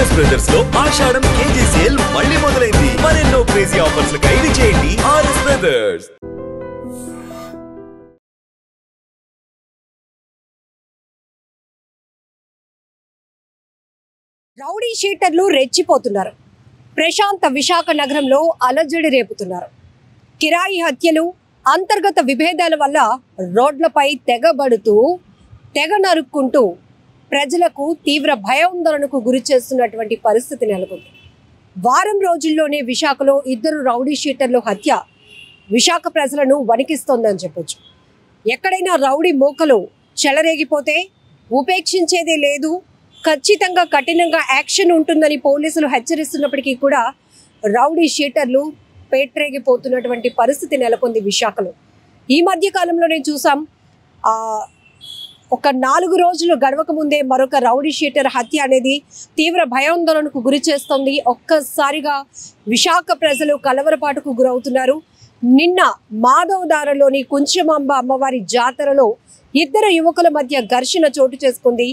RS brothers లో ఆషాఢం KG sale మళ్ళీ మొదలైంది. మరెన్నో క్రేజీ ఆఫర్స్ ఖైదీ చేయండి ఆర్ఎస్ బ్రదర్స్. రౌడీ షీటర్లు రెచ్చిపోతున్నారు. ప్రశాంత విశాఖ నగరంలో అలజడి రేపుతున్నారు. కిరాయి హత్యలు, అంతర్గత విభేదాల వల్ల రోడ్లపై తెగబడుతూ తెగ నరుక్కుంటూ ప్రజలకు తీవ్ర భయాందోళనకు గురి చేస్తున్నటువంటి పరిస్థితి నెలకొంది. వారం రోజుల్లోనే విశాఖలో 2 రౌడీ షీటర్ల హత్య విశాఖ ప్రజలను వణికిస్తోందని చెప్పొచ్చు. ఎక్కడైనా రౌడీ మూకలు చెలరేగిపోతే ఉపేక్షించేదే లేదు, ఖచ్చితంగా కఠినంగా యాక్షన్ ఉంటుందని పోలీసులు హెచ్చరిస్తున్నప్పటికీ కూడా రౌడీ షీటర్లు పేట్రేగిపోతున్నటువంటి పరిస్థితి నెలకొంది విశాఖలో. ఈ మధ్య కాలంలోనే చూసాం, ఒక 4 రోజులు గడవక ముందే మరొక రౌడీ షీటర్ హత్య అనేది తీవ్ర భయాందోళనకు గురి చేస్తుంది. ఒక్కసారిగా విశాఖ ప్రజలు కలవరపాటుకు గురవుతున్నారు. నిన్న మాధవదారలోని కుంచమాంబ అమ్మవారి జాతరలో 2 యువకుల మధ్య ఘర్షణ చోటు చేసుకుంది.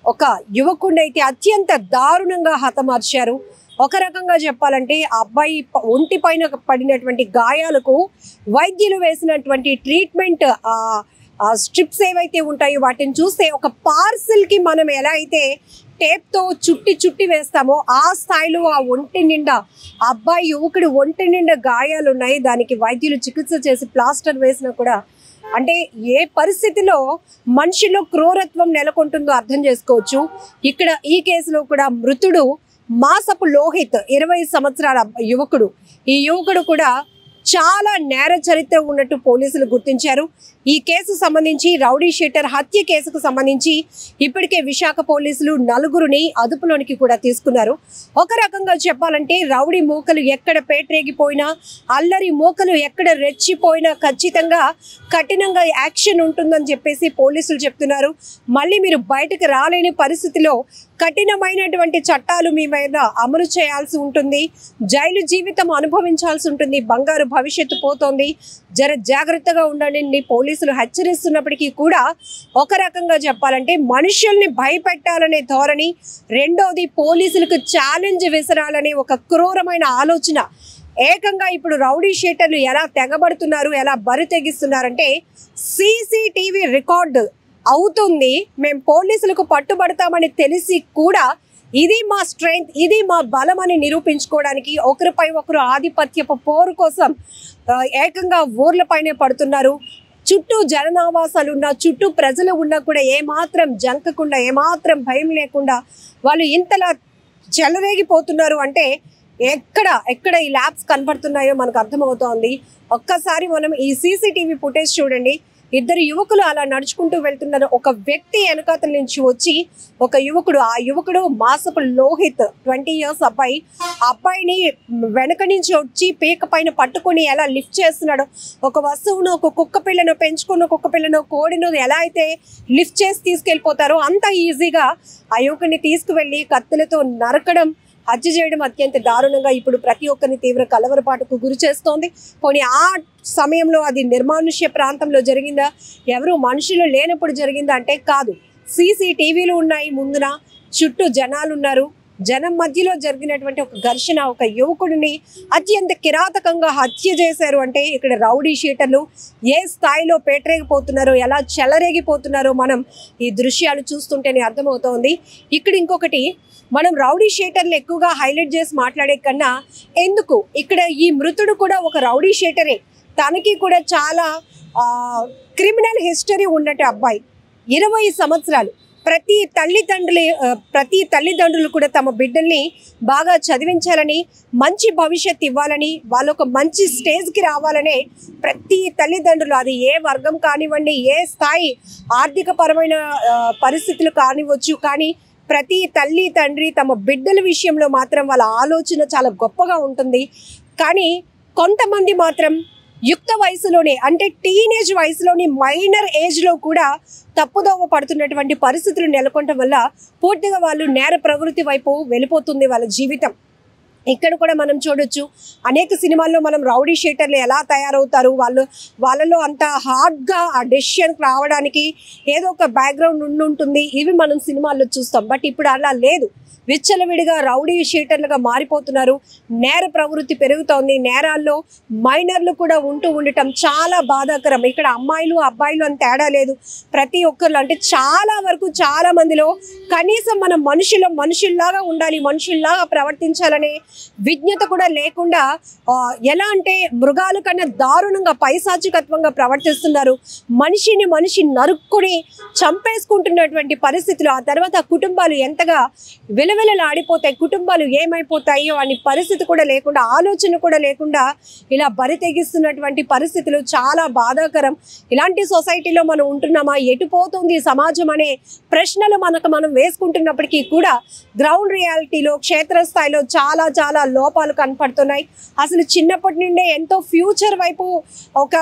ఒక యువకుడిని అయితే అత్యంత దారుణంగా హతమార్చారు. ఒక రకంగా చెప్పాలంటే ఆ అబ్బాయి ఒంటి పైన పడినటువంటి గాయాలకు వైద్యులు వేసినటువంటి ట్రీట్మెంట్ స్ట్రిప్స్ ఏవైతే ఉంటాయో వాటిని చూస్తే ఒక పార్సిల్కి మనం ఎలా అయితే టేప్తో చుట్టి వేస్తామో ఆ స్థాయిలో ఆ ఒంటి నిండా అబ్బాయి యువకుడు ఒంటి నిండా గాయాలు ఉన్నాయి. దానికి వైద్యులు చికిత్స చేసి ప్లాస్టర్ వేసినా కూడా అంటే ఏ పరిస్థితిలో మనిషిలో క్రూరత్వం నెలకొంటుందో అర్థం చేసుకోవచ్చు. ఇక్కడ ఈ కేసులో కూడా మృతుడు మాసపు లోహిత్ 20 సంవత్సరాల యువకుడు. ఈ యువకుడు కూడా చాలా నేర చరిత్ర ఉన్నట్టు పోలీసులు గుర్తించారు. ఈ కేసు సంబంధించి రౌడీ షీటర్ హత్య కేసుకు సంబంధించి ఇప్పటికే విశాఖ పోలీసులు 4గురిని అదుపులోనికి కూడా తీసుకున్నారు. ఒక రకంగా చెప్పాలంటే రౌడీ మూకలు ఎక్కడ పేట్రేగిపోయినా, అల్లరి మూకలు ఎక్కడ రెచ్చిపోయినా ఖచ్చితంగా కఠినంగా యాక్షన్ ఉంటుందని చెప్పేసి పోలీసులు చెప్తున్నారు. మళ్ళీ మీరు బయటకు రాలేని పరిస్థితిలో కఠినమైనటువంటి చట్టాలు మీ మీద అమలు చేయాల్సి ఉంటుంది, జైలు జీవితం అనుభవించాల్సి ఉంటుంది, బంగారు భవిష్యత్తు పోతోంది, జాగ్రత్తగా ఉండండి పోలీసులు హెచ్చరిస్తున్నప్పటికీ కూడా ఒక రకంగా చెప్పాలంటే మనుషుల్ని భయపెట్టాలనే ధోరణి, రెండోది పోలీసులకు ఛాలెంజ్ విసరాలనే ఒక క్రూరమైన ఆలోచన. ఏకంగా ఇప్పుడు రౌడీ షీటర్లు ఎలా తెగబడుతున్నారు, ఎలా బరి తెగిస్తున్నారంటే సీసీటీవీ రికార్డు అవుతుంది, మేము పోలీసులకు పట్టుబడతామని తెలిసి కూడా ఇది మా స్ట్రెంగ్త్, ఇది మా బలం అని నిరూపించుకోవడానికి ఒకరిపై ఒకరు ఆధిపత్యపు పోరు కోసం ఏకంగా ఊర్లపైనే పడుతున్నారు. చుట్టూ జననావాసాలు ఉన్నా, చుట్టూ ప్రజలు ఉన్నా కూడా ఏమాత్రం జంకకుండా, ఏమాత్రం భయం లేకుండా వాళ్ళు ఇంతలా చెలరేగిపోతున్నారు అంటే ఎక్కడ ఈ ల్యాబ్స్ కనపడుతున్నాయో మనకు అర్థమవుతోంది. ఒక్కసారి మనం ఈ సీసీటీవీ ఫుటేజ్ చూడండి. 2 యువకులు అలా నడుచుకుంటూ వెళ్తున్నారు. ఒక వ్యక్తి వెనకాతల నుంచి వచ్చి ఒక యువకుడు, ఆ యువకుడు మాసపు లోహిత్ 20 years అబ్బాయి, అబ్బాయిని వెనక నుంచి వచ్చి పీక పైన పట్టుకొని ఎలా లిఫ్ట్ చేస్తున్నాడు. ఒక వస్తువును, ఒక కుక్క పిల్లను, పెంచుకున్న కుక్క పిల్లను, కోడిను ఎలా అయితే లిఫ్ట్ చేసి తీసుకెళ్ళిపోతారో అంత ఈజీగా ఆ యువకుడిని తీసుకువెళ్ళి కత్తులతో నరకడం, హత్య చేయడం అత్యంత దారుణంగా ఇప్పుడు ప్రతి ఒక్కరిని తీవ్ర కలవరపాటుకు గురి చేస్తోంది. పోనీ ఆ సమయంలో అది నిర్మానుష్య ప్రాంతంలో జరిగిందా, ఎవరు మనుషులు లేనప్పుడు జరిగిందా అంటే కాదు. సీసీటీవీలు ఉన్నాయి, ముందున చుట్టూ జనాలు ఉన్నారు, జనం మధ్యలో జరిగినటువంటి ఒక ఘర్షణ, ఒక యువకుడిని అత్యంత కిరాతకంగా హత్య చేశారు అంటే ఇక్కడ రౌడీ షీటర్లు ఏ స్థాయిలో పేట్రేగిపోతున్నారో, ఎలా చెలరేగిపోతున్నారో మనం ఈ దృశ్యాలు చూస్తుంటేనే అర్థమవుతోంది. ఇక్కడ ఇంకొకటి, మనం రౌడీ షీటర్లు ఎక్కువగా హైలైట్ చేసి మాట్లాడే కన్నా ఎందుకు ఇక్కడ ఈ మృతుడు కూడా ఒక రౌడీ షీటరే, తనకి కూడా చాలా క్రిమినల్ హిస్టరీ ఉన్నట్టు అబ్బాయి, 20 సంవత్సరాలు. ప్రతి తల్లిదండ్రులు కూడా తమ బిడ్డల్ని బాగా చదివించాలని, మంచి భవిష్యత్తు ఇవ్వాలని, వాళ్ళు ఒక మంచి స్టేజ్కి రావాలనే ప్రతి తల్లిదండ్రులు, అది ఏ వర్గం కానివ్వండి, ఏ స్థాయి ఆర్థిక పరమైన పరిస్థితులు కానివ్వచ్చు, కానీ ప్రతి తల్లి తండ్రి తమ బిడ్డల విషయంలో మాత్రం వాళ్ళ ఆలోచన చాలా గొప్పగా ఉంటుంది. కానీ కొంతమంది మాత్రం యుక్త వయసులోనే, అంటే టీనేజ్ వయసులోని, మైనర్ ఏజ్లో కూడా తప్పుదోవ పడుతున్నటువంటి పరిస్థితులు నెలకొనడం వల్ల పూర్తిగా వాళ్ళు నేర ప్రవృత్తి వైపు వెళ్ళిపోతుంది వాళ్ళ జీవితం. ఇక్కడ కూడా మనం చూడొచ్చు అనేక సినిమాల్లో మనం రౌడీ షీటర్లు ఎలా తయారవుతారు, వాళ్ళలో అంత హార్డ్గా ఆ డెసిషన్ రావడానికి ఏదో ఒక బ్యాక్గ్రౌండ్ ఉంటుంది, ఇవి మనం సినిమాల్లో చూస్తాం. బట్ ఇప్పుడు అలా లేదు, విచ్చలవిడిగా రౌడీ షీటర్లుగా మారిపోతున్నారు. నేర ప్రవృత్తి పెరుగుతోంది. నేరాల్లో మైనర్లు కూడా ఉండటం చాలా బాధాకరం. ఇక్కడ అమ్మాయిలు అబ్బాయిలు అని తేడా లేదు, ప్రతి ఒక్కరు అంటే చాలా వరకు చాలా మందిలో కనీసం మనం మనుషుల్లాగా ఉండాలి, మనుషుల్లాగా ప్రవర్తించాలనే విజ్ఞత కూడా లేకుండా ఎలా అంటే మృగాల కన్నా దారుణంగా పైశాచికత్వంగా ప్రవర్తిస్తున్నారు. మనిషి నరుక్కుని చంపేసుకుంటున్నటువంటి పరిస్థితులు. ఆ తర్వాత కుటుంబాలు ఎంతగా విలవిలలాడిపోతాయి, కుటుంబాలు ఏమైపోతాయో అని పరిస్థితి కూడా లేకుండా, ఆలోచన కూడా లేకుండా ఇలా బరి తెగిస్తున్నటువంటి పరిస్థితులు చాలా బాధాకరం. ఇలాంటి సొసైటీలో మనం ఉంటున్నామా, ఎటుపోతుంది సమాజం అనే ప్రశ్నలు మనం వేసుకుంటున్నప్పటికీ కూడా గ్రౌండ్ రియాలిటీలో క్షేత్రస్థాయిలో చాలా చాలా లోపాలు కనపడుతున్నాయి. అసలు చిన్నప్పటి నుండే ఎంతో ఫ్యూచర్ వైపు ఒక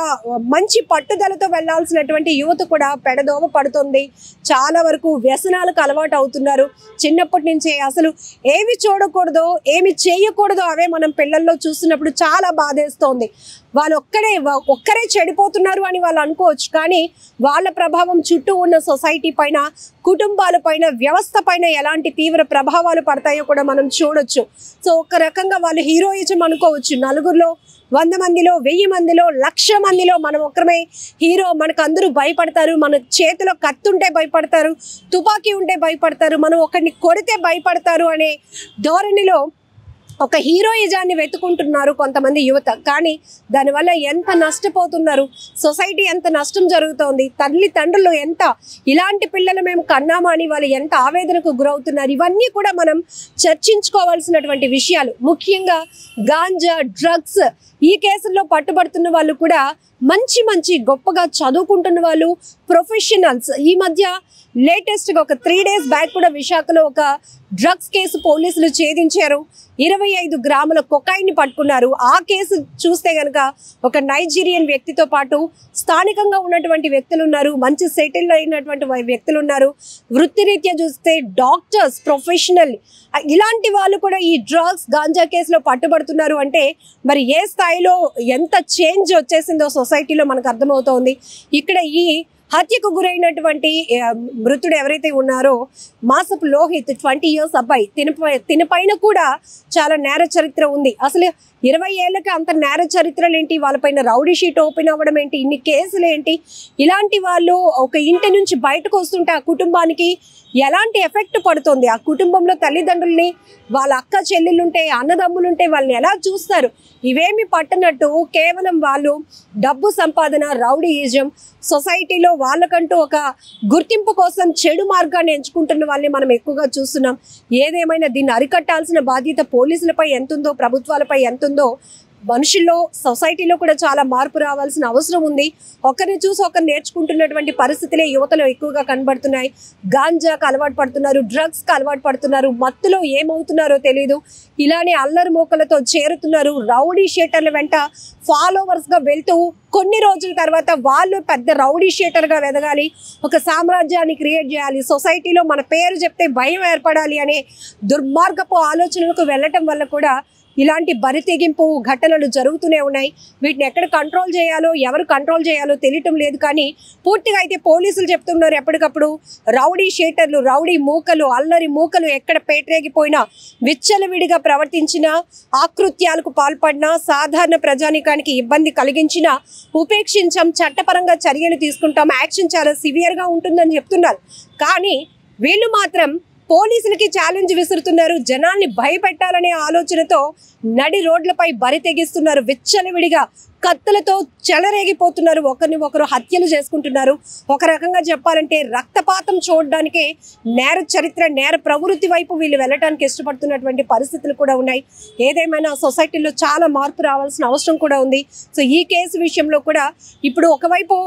మంచి పట్టుదలతో వెళ్లాల్సినటువంటి యువత కూడా పెడదోవ పడుతుంది. చాలా వరకు వ్యసనాలకు అలవాటు అవుతున్నారు. చిన్నప్పటి నుంచే అసలు ఏమి చూడకూడదో ఏమి చేయకూడదో అవే మనం పిల్లల్లో చూస్తున్నప్పుడు చాలా బాధేస్తోంది. వాళ్ళు ఒక్కరే చెడిపోతున్నారు అని వాళ్ళు అనుకోవచ్చు, కానీ వాళ్ళ ప్రభావం చుట్టూ ఉన్న సొసైటీ పైన, కుటుంబాల పైన, వ్యవస్థ పైన ఎలాంటి తీవ్ర ప్రభావాలు పడతాయో కూడా మనం చూడొచ్చు. సో ఒక రకంగా వాళ్ళు హీరోయిజం అనుకోవచ్చు. నలుగురిలో 100 మందిలో 1000 మందిలో 1,00,000 మందిలో మనం ఒక్కరమే హీరో. మనకు అందరూ భయపడతారు, మన చేతిలో కత్తి ఉంటే భయపడతారు, తుపాకీ ఉంటే భయపడతారు, మనం ఒకరిని కొడితే భయపడతారు అనే ధోరణిలో ఒక హీరోయిజాన్ని వెతుకుంటున్నారు కొంతమంది యువత. కానీ దానివల్ల ఎంత నష్టపోతున్నారు, సొసైటీ ఎంత నష్టం జరుగుతోంది, తల్లిదండ్రులు ఎంత ఇలాంటి పిల్లలు మేము కన్నామా అని వాళ్ళు ఎంత ఆవేదనకు గురవుతున్నారు. ఇవన్నీ కూడా మనం చర్చించుకోవాల్సినటువంటి విషయాలు. ముఖ్యంగా గాంజా, డ్రగ్స్ ఈ కేసుల్లో పట్టుబడుతున్న వాళ్ళు కూడా మంచి గొప్పగా చదువుకుంటున్న వాళ్ళు, ప్రొఫెషనల్స్. ఈ మధ్య లేటెస్ట్గా ఒక 3 days బ్యాక్ కూడా విశాఖలో ఒక డ్రగ్స్ కేసు పోలీసులు ఛేదించారు. 25 గ్రాముల కొకైన్ పట్టుకున్నారు. ఆ కేసు చూస్తే గనక ఒక నైజీరియన్ వ్యక్తితో పాటు స్థానికంగా ఉన్నటువంటి వ్యక్తులు ఉన్నారు, మంచి సెటిల్ అయినటువంటి వ్యక్తులు ఉన్నారు. వృత్తిరీత్యా చూస్తే డాక్టర్స్, ప్రొఫెషనల్, ఇలాంటి వాళ్ళు కూడా ఈ డ్రగ్స్, గాంజా కేసులో పట్టుబడుతున్నారు. అంటే మరి ఏ స్థాయిలో ఎంత చేంజ్ వచ్చేసిందో సొసైటీలో మనకు అర్థమవుతోంది. ఇక్కడ ఈ హత్యకు గురైనటువంటి మృతుడు ఎవరైతే ఉన్నారో మాసపు లోహిత్ 20 years అబ్బాయి, తినపైన కూడా చాలా నేర చరిత్ర ఉంది. అసలు 20 ఏళ్ళకి అంత నేర చరిత్రలు ఏంటి, వాళ్ళపైన రౌడీ షీట్ ఓపెన్ అవ్వడం ఏంటి, ఇన్ని కేసులు ఏంటి, ఇలాంటి వాళ్ళు ఒక ఇంటి నుంచి బయటకు వస్తుంటే ఆ కుటుంబానికి ఎలాంటి ఎఫెక్ట్ పడుతుంది, ఆ కుటుంబంలో తల్లిదండ్రుల్ని, వాళ్ళ అక్క చెల్లెళ్ళుంటే, అన్నదమ్ములుంటే వాళ్ళని ఎలా చూస్తారు, ఇవేమి పట్టనట్టు కేవలం వాళ్ళు డబ్బు సంపాదన, రౌడీయిజం, సొసైటీలో వాళ్ళకంటూ ఒక గుర్తింపు కోసం చెడు మార్గాన్ని ఎంచుకుంటున్న వాళ్ళని మనం ఎక్కువగా చూస్తున్నాం. ఏదేమైనా దీన్ని అరికట్టాల్సిన బాధ్యత పోలీసులపై ఎంతుందో, ప్రభుత్వాలపై ఎంతుందో, మనుషుల్లో, సొసైటీలో కూడా చాలా మార్పు రావాల్సిన అవసరం ఉంది. ఒకరిని చూసి ఒకరు నేర్చుకుంటున్నటువంటి పరిస్థితులే యువతలో ఎక్కువగా కనబడుతున్నాయి. గాంజాకు అలవాటు పడుతున్నారు, డ్రగ్స్కి అలవాటు పడుతున్నారు, మత్తులో ఏమవుతున్నారో తెలియదు, ఇలానే అల్లరి మోకలతో చేరుతున్నారు. రౌడీ షీటర్ల వెంట ఫాలోవర్స్గా వెళ్తూ కొన్ని రోజుల తర్వాత వాళ్ళు పెద్ద రౌడీ షీటర్గా ఎదగాలి, ఒక సామ్రాజ్యాన్ని క్రియేట్ చేయాలి, సొసైటీలో మన పేరు చెప్తే భయం ఏర్పడాలి అనే దుర్మార్గపు ఆలోచనలకు వెళ్ళటం వల్ల కూడా ఇలాంటి బరి తెగింపు ఘటనలు జరుగుతూనే ఉన్నాయి. వీటిని ఎక్కడ కంట్రోల్ చేయాలో, ఎవరు కంట్రోల్ చేయాలో తెలియటం లేదు. కానీ పూర్తిగా అయితే పోలీసులు చెప్తున్నారు ఎప్పటికప్పుడు రౌడీ షీటర్లు, రౌడీ మూకలు, అల్లరి మూకలు ఎక్కడ పేటరేగిపోయినా, విచ్చలవిడిగా ప్రవర్తించినా, ఆకృత్యాలకు పాల్పడినా, సాధారణ ప్రజానికానికి ఇబ్బంది కలిగించినా ఉపేక్షించాం, చట్టపరంగా చర్యలు తీసుకుంటాం, యాక్షన్ చాలా సివియర్గా ఉంటుందని చెప్తున్నారు. కానీ వీళ్ళు మాత్రం పోలీసులకి ఛాలెంజ్ విసురుతున్నారు. జనాల్ని భయపెట్టాలనే ఆలోచనతో నడి రోడ్లపై బరి తెగిస్తున్నారు. విచ్చలవిడిగా కత్తులతో చెలరేగిపోతున్నారు, ఒకరిని ఒకరు హత్యలు చేసుకుంటున్నారు. ఒక రకంగా చెప్పాలంటే రక్తపాతం చూడడానికే నేర చరిత్ర, నేర ప్రవృత్తి వైపు వీళ్ళు వెళ్ళటానికి ఇష్టపడుతున్నటువంటి పరిస్థితులు కూడా ఉన్నాయి. ఏదేమైనా సొసైటీలో చాలా మార్పు రావాల్సిన అవసరం కూడా ఉంది. సో ఈ కేసు విషయంలో కూడా ఇప్పుడు ఒకవైపు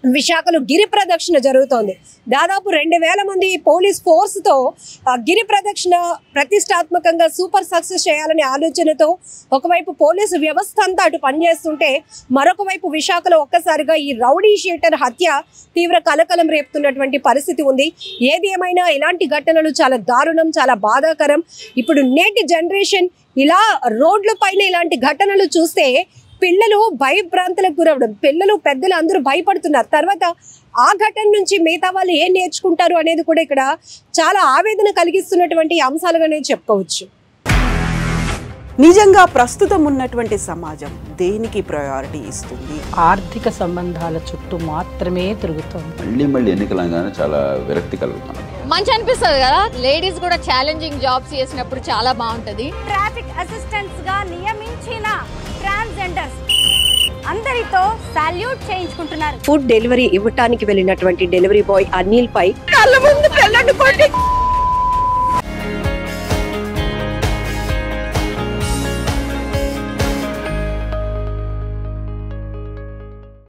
విశాఖలో గిరి ప్రదక్షిణ జరుగుతోంది. దాదాపు 2000 మంది పోలీస్ ఫోర్స్తో గిరి ప్రదక్షిణ ప్రతిష్టాత్మకంగా సూపర్ సక్సెస్ చేయాలనే ఆలోచనతో ఒకవైపు పోలీసు వ్యవస్థ అంతా అటు పనిచేస్తుంటే మరొక వైపు విశాఖలో ఒక్కసారిగా ఈ రౌడీ షీటర్ హత్య తీవ్ర కలకలం రేపుతున్నటువంటి పరిస్థితి ఉంది. ఏది ఏమైనా ఇలాంటి ఘటనలు చాలా దారుణం, చాలా బాధాకరం. ఇప్పుడు నేటి జనరేషన్ ఇలా రోడ్ల పైన ఇలాంటి ఘటనలు చూస్తే పిల్లలు భయభ్రాంతులకు గురవడం, పిల్లలు పెద్దలు అందరూ భయపడుతున్నారు. తర్వాత ఆ ఘటన నుంచి మిగతా వాళ్ళు ఏం నేర్చుకుంటారు అనేది కూడా ఇక్కడ చాలా ఆవేదన కలిగిస్తున్నటువంటి అంశాలుగానే చెప్పుకోవచ్చు. నిజంగా ప్రస్తుతం ఉన్నటువంటి సమాజం దేనికి ప్రయారిటీ ఇస్తుంది? ఆర్థిక సంబంధాల చుట్టూ మాత్రమే తిరుగుతుంది. మళ్ళీ ఎన్నికలంగానే చాలా విరక్తి కలుగుతున్నాం. మంచి అనిపిస్తుంది కదా, లేడీస్ కూడా ఛాలెంజింగ్ జాబ్స్ చేసినప్పుడు చాలా బాగుంటది. ట్రాఫిక్ అసిస్టెంట్స్ గా నియమించిన ట్రాన్స్జెండర్స్ అందరితో సాల్యూట్ చేయించుకుంటున్నారు. ఫుడ్ డెలివరీ ఇవ్వటానికి వెళ్ళినటువంటి డెలివరీ బాయ్ అనిల్ పై కళ్ళ ముందు